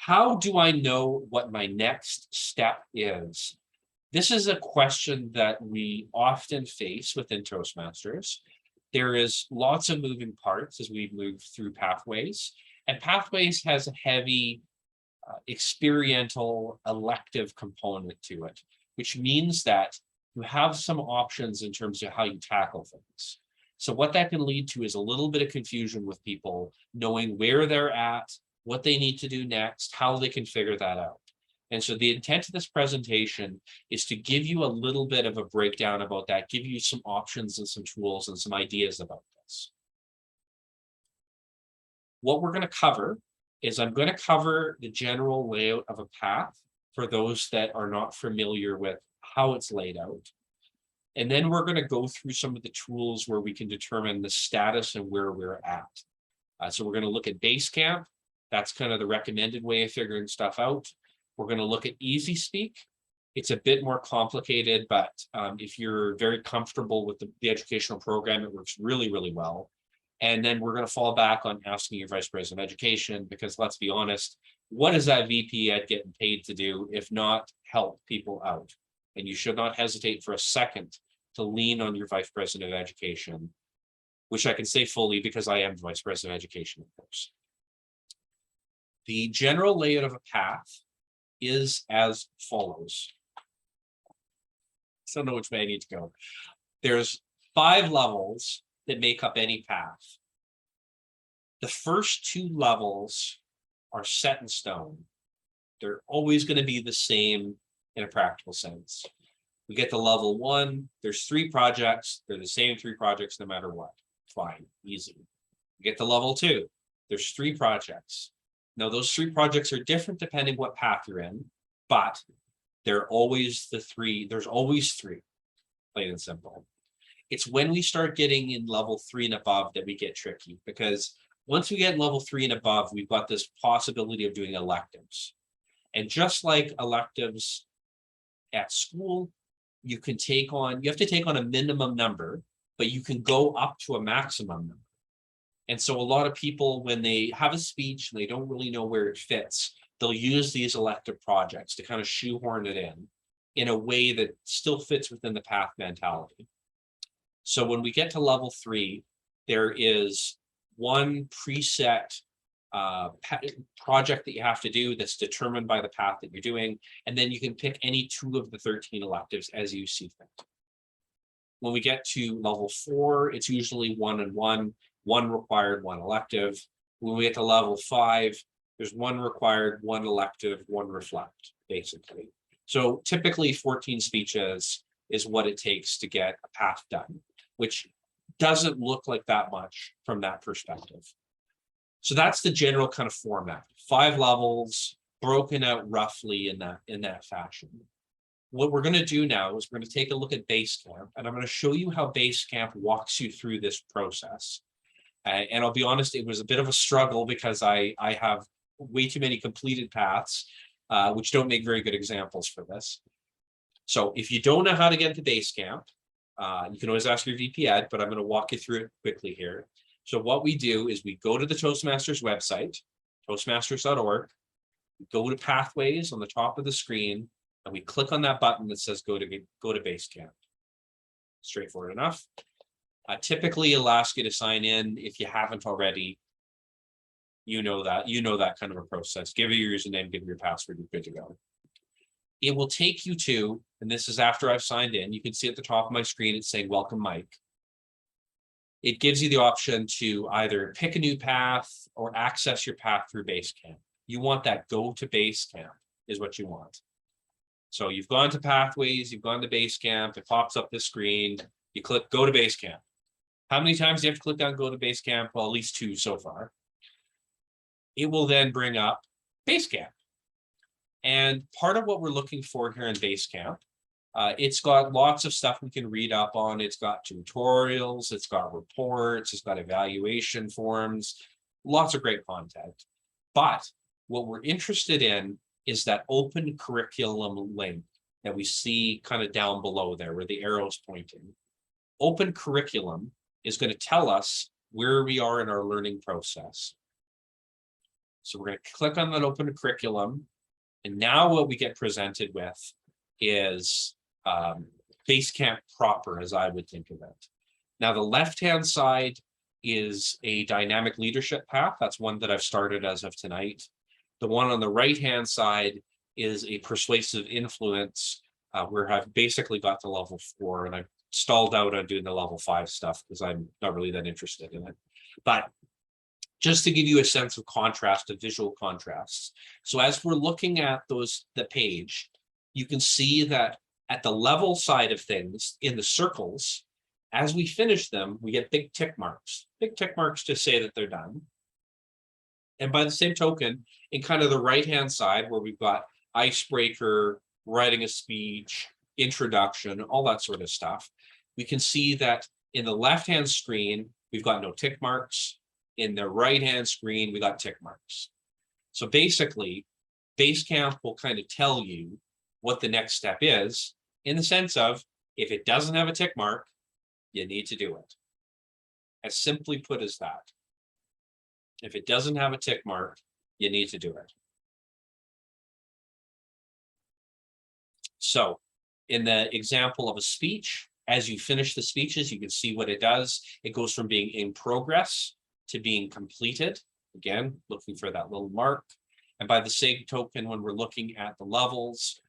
How do I know what my next step is? This is a question that we often face within Toastmasters. There is lots of moving parts as we move through Pathways, and Pathways has a heavy experiential elective component to it, which means that you have some options in terms of how you tackle things. So what that can lead to is a little bit of confusion with people knowing where they're at, what they need to do next, how they can figure that out. And so the intent of this presentation is to give you a little bit of a breakdown about that, give you some options and some tools and some ideas about this. What we're going to cover is I'm going to cover the general layout of a path for those that are not familiar with how it's laid out. And then we're going to go through some of the tools where we can determine the status and where we're at. So we're going to look at Basecamp. That's kind of the recommended way of figuring stuff out. We're going to look at Easy Speak. It's a bit more complicated, but if you're very comfortable with the educational program, it works really, really well. And then we're going to fall back on asking your Vice President of Education, because let's be honest, what is that VP Ed getting paid to do if not help people out? And you should not hesitate for a second to lean on your Vice President of Education, which I can say fully because I am the Vice President of Education, of course. The general layout of a path is as follows. I don't know which way I need to go. There's 5 levels that make up any path. The first 2 levels are set in stone. They're always going to be the same in a practical sense. We get to level 1, there's 3 projects, they're the same 3 projects no matter what. Fine, easy. We get to level 2, there's 3 projects. Now, those 3 projects are different depending what path you're in, but they're always the 3. There's always 3, plain and simple. It's when we start getting in level 3 and above that we get tricky, because once we get level 3 and above, we've got this possibility of doing electives. And just like electives at school, you have to take on a minimum number, but you can go up to a maximum number. And so a lot of people, when they have a speech and they don't really know where it fits, they'll use these elective projects to kind of shoehorn it in a way that still fits within the path mentality. So when we get to level 3, there is one preset project that you have to do that's determined by the path that you're doing, and then you can pick any 2 of the 13 electives as you see fit. When we get to level 4, it's usually 1 and 1. 1 required, 1 elective. When we get to level 5, there's 1 required, 1 elective, 1 reflect, basically. So typically 14 speeches is what it takes to get a path done, which doesn't look like that much from that perspective. So that's the general kind of format. 5 levels broken out roughly in that fashion. What we're going to do now is we're going to take a look at Basecamp, and I'm going to show you how Basecamp walks you through this process. And I'll be honest, it was a bit of a struggle because I have way too many completed paths, which don't make very good examples for this. So if you don't know how to get into Basecamp, you can always ask your VP Ed, but I'm going to walk you through it quickly here. So what we do is we go to the Toastmasters website, toastmasters.org, we go to Pathways on the top of the screen, and we click on that button that says go to Basecamp. Straightforward enough. Typically, it'll ask you to sign in. If you haven't already, you know that kind of a process. Give your username, give your password, you're good to go. It will take you to, and this is after I've signed in, you can see at the top of my screen, it's saying welcome Mike. It gives you the option to either pick a new path or access your path through Basecamp. You want that go to Basecamp is what you want. So you've gone to Pathways, you've gone to Basecamp, it pops up this screen, you click go to Basecamp. How many times do you have to click on go to Basecamp? Well, at least 2 so far. It will then bring up Basecamp. And part of what we're looking for here in Basecamp, it's got lots of stuff we can read up on. It's got tutorials, it's got reports, it's got evaluation forms, lots of great content. But what we're interested in is that open curriculum link that we see kind of down below there where the arrow's pointing. Open curriculum is going to tell us where we are in our learning process. So we're going to click on that open curriculum. And now what we get presented with is Basecamp proper, as I would think of it. Now, the left-hand side is a dynamic leadership path. That's one that I've started as of tonight. The one on the right-hand side is a persuasive influence, where I've basically got to level 4, and I've stalled out on doing the level 5 stuff because I'm not really that interested in it. But just to give you a sense of contrast, of visual contrasts. So as we're looking at the page, you can see that at the level side of things, in the circles, as we finish them, we get big tick marks to say that they're done. And by the same token, in kind of the right-hand side, where we've got icebreaker, writing a speech, introduction, all that sort of stuff, we can see that in the left-hand screen, we've got no tick marks. In the right-hand screen, we got tick marks. So basically, Basecamp will kind of tell you what the next step is, in the sense of, if it doesn't have a tick mark, you need to do it. As simply put as that. If it doesn't have a tick mark, you need to do it. So in the example of a speech, as you finish the speeches, you can see what it does. It goes from being in progress to being completed. Again, looking for that little mark. And by the same token, when we're looking at the levels,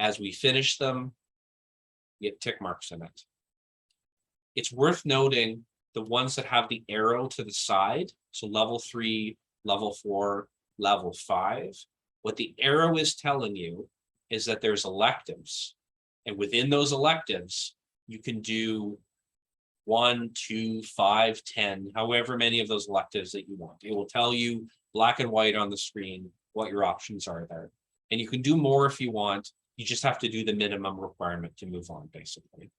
as we finish them, we get tick marks in it. It's worth noting the ones that have the arrow to the side, so level 3, level 4, level 5, what the arrow is telling you is that there's electives. And within those electives, you can do 1, 2, 5, 10, however many of those electives that you want. It will tell you black and white on the screen what your options are there. And you can do more if you want. You just have to do the minimum requirement to move on, basically.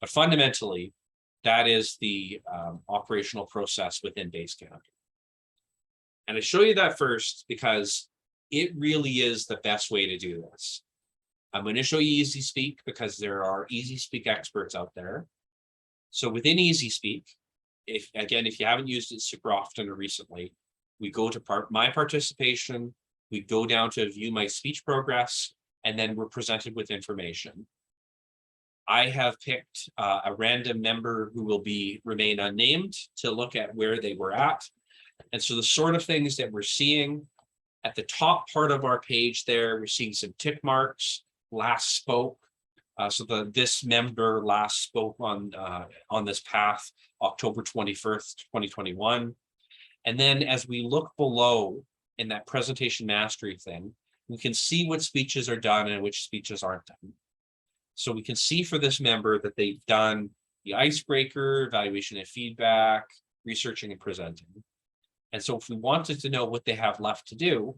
But fundamentally, that is the operational process within Basecamp. And I show you that first because it really is the best way to do this. I'm going to show you Easy Speak because there are Easy Speak experts out there. So within Easy Speak, if you haven't used it super often or recently, we go to my participation, we go down to view my speech progress, and then we're presented with information. I have picked a random member who will remain unnamed to look at where they were at. And so the sort of things that we're seeing at the top part of our page there, we're seeing some tick marks, last spoke. So this member last spoke on this path, October 21st, 2021. And then as we look below in that presentation mastery thing, we can see what speeches are done and which speeches aren't done. So we can see for this member that they've done the icebreaker, evaluation and feedback, researching and presenting. And so if we wanted to know what they have left to do,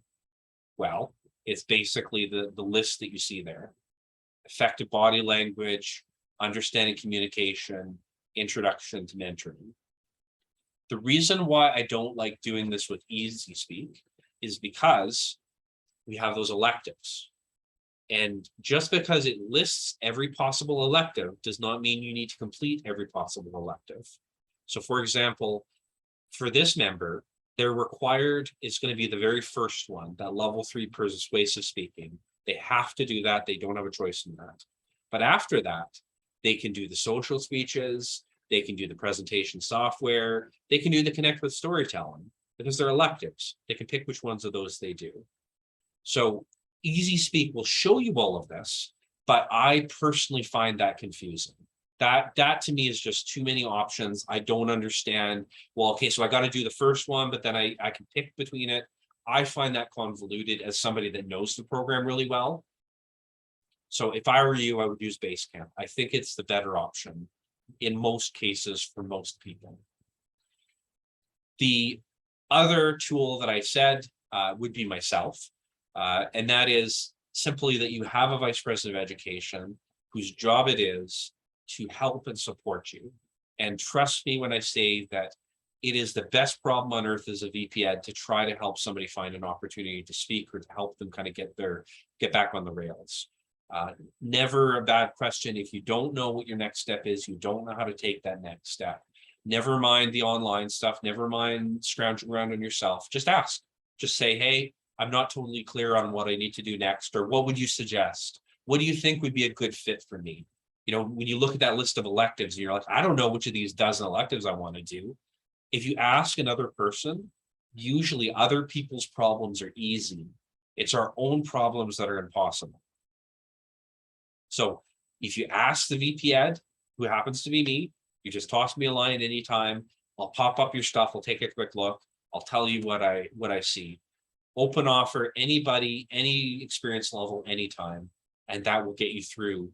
well, it's basically the list that you see there. Effective body language, understanding communication, introduction to mentoring. The reason why I don't like doing this with Easy Speak is because we have those electives. And just because it lists every possible elective does not mean you need to complete every possible elective. So for example, for this member, they're required, it's going to be the very first one, that level 3 persuasive speaking. They have to do that. They don't have a choice in that. But after that, they can do the social speeches, they can do the presentation software, they can do the connect with storytelling because they're electives. They can pick which ones of those they do. So Easy Speak will show you all of this, but I personally find that confusing. That to me is just too many options. I don't understand. Well, okay, so I got to do the first one, but then I can pick between it. I find that convoluted as somebody that knows the program really well. So if I were you, I would use Basecamp. I think it's the better option in most cases for most people. The other tool that I said would be myself. And that is simply that you have a vice president of education whose job it is to help and support you. And trust me when I say that it is the best problem on earth as a VP Ed to try to help somebody find an opportunity to speak or to help them kind of get back on the rails. Never a bad question. If you don't know what your next step is, you don't know how to take that next step. Never mind the online stuff, never mind scrounging around on yourself. Just ask. Just say, hey, I'm not totally clear on what I need to do next, or what would you suggest? What do you think would be a good fit for me? You know, when you look at that list of electives, and you're like, I don't know which of these dozen electives I want to do. If you ask another person, usually other people's problems are easy. It's our own problems that are impossible. So if you ask the VP Ed, who happens to be me, you just toss me a line anytime. I'll pop up your stuff. I'll take a quick look. I'll tell you what I see. Open offer, anybody, any experience level, anytime, and that will get you through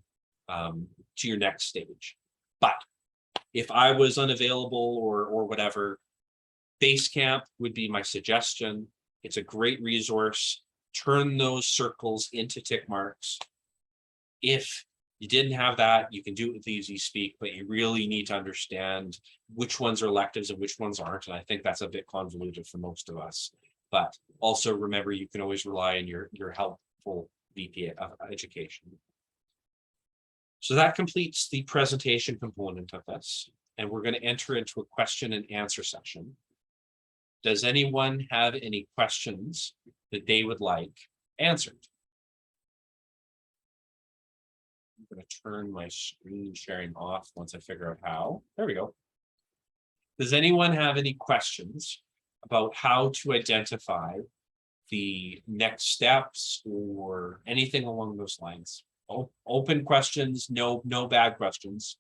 to your next stage. But if I was unavailable or whatever, Basecamp would be my suggestion. It's a great resource. Turn those circles into tick marks. If you didn't have that, you can do it with Easy Speak, but you really need to understand which ones are electives and which ones aren't. And I think that's a bit convoluted for most of us. But also remember, you can always rely on your helpful VP of education. So that completes the presentation component of this. And we're going to enter into a question and answer session. Does anyone have any questions that they would like answered? I'm going to turn my screen sharing off once I figure out how. There we go. Does anyone have any questions about how to identify the next steps or anything along those lines? Open questions, no bad questions.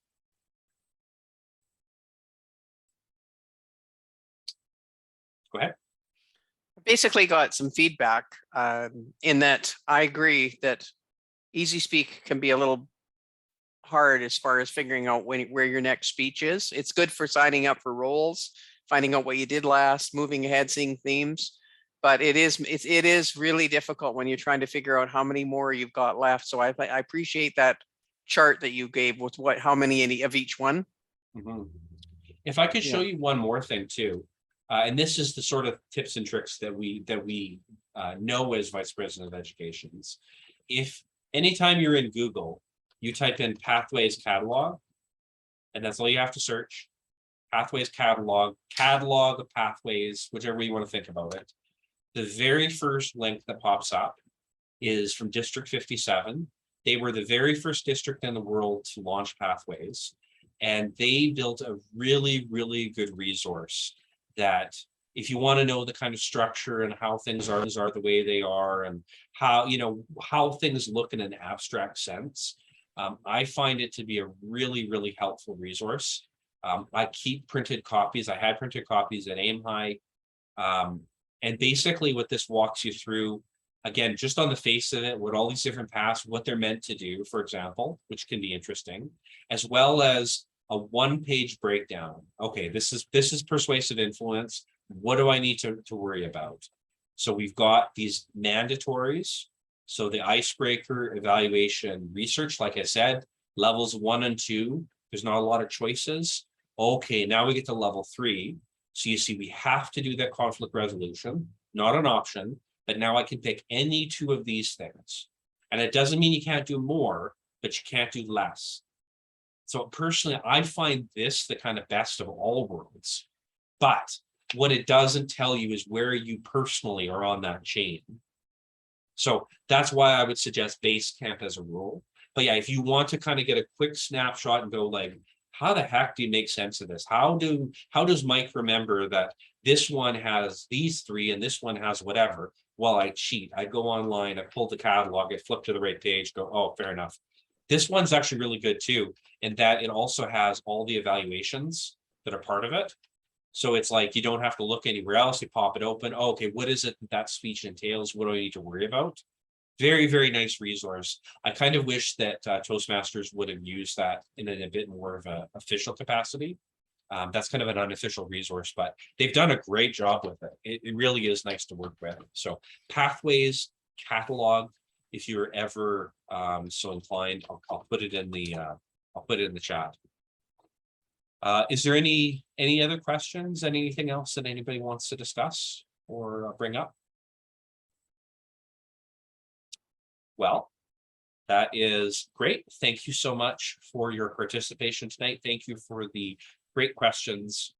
Go ahead. Basically got some feedback in that I agree that Easy Speak can be a little hard as far as figuring out where your next speech is. It's good for signing up for roles, finding out what you did last, moving ahead, seeing themes. But it is really difficult when you're trying to figure out how many more you've got left. So I appreciate that chart that you gave with how many of each one. Mm-hmm. If I could show you one more thing too, and this is the sort of tips and tricks that we know as Vice President of Educations. If anytime you're in Google, you type in Pathways Catalog, and that's all you have to search. Pathways Catalog of Pathways, whichever way you want to think about it. The very first link that pops up is from District 57. They were the very first district in the world to launch Pathways, and they built a really, really good resource that if you want to know the kind of structure and how things are the way they are, and how things look in an abstract sense, I find it to be a really, really helpful resource. I keep printed copies. I had printed copies at Aim High. And basically what this walks you through, again, just on the face of it, what all these different paths, what they're meant to do, for example, which can be interesting, as well as a one-page breakdown. Okay, this is persuasive influence. What do I need to worry about? So we've got these mandatories. So the icebreaker, evaluation, research, like I said, levels 1 and 2, there's not a lot of choices. Okay, now we get to level 3. So you see, we have to do that conflict resolution, not an option, but now I can pick any 2 of these things. And it doesn't mean you can't do more, but you can't do less. So personally, I find this the kind of best of all worlds. But what it doesn't tell you is where you personally are on that chain. So that's why I would suggest Basecamp as a rule. But yeah, if you want to kind of get a quick snapshot and go like, how the heck do you make sense of this? How does Mike remember that this one has these 3 and this one has whatever? Well, I cheat. I go online, I pull the catalog, I flip to the right page, go, oh, fair enough. This one's actually really good too, in that it also has all the evaluations that are part of it. So it's like, you don't have to look anywhere else. You pop it open. Oh, okay, what is it that speech entails? What do I need to worry about? Very, very nice resource. I kind of wish that Toastmasters would have used that in a bit more of an official capacity. That's kind of an unofficial resource, but they've done a great job with it. It really is nice to work with. So Pathways Catalog, if you're ever so inclined, I'll put it in the chat. Is there any other questions? Anything else that anybody wants to discuss or bring up? Well, that is great. Thank you so much for your participation tonight. Thank you for the great questions.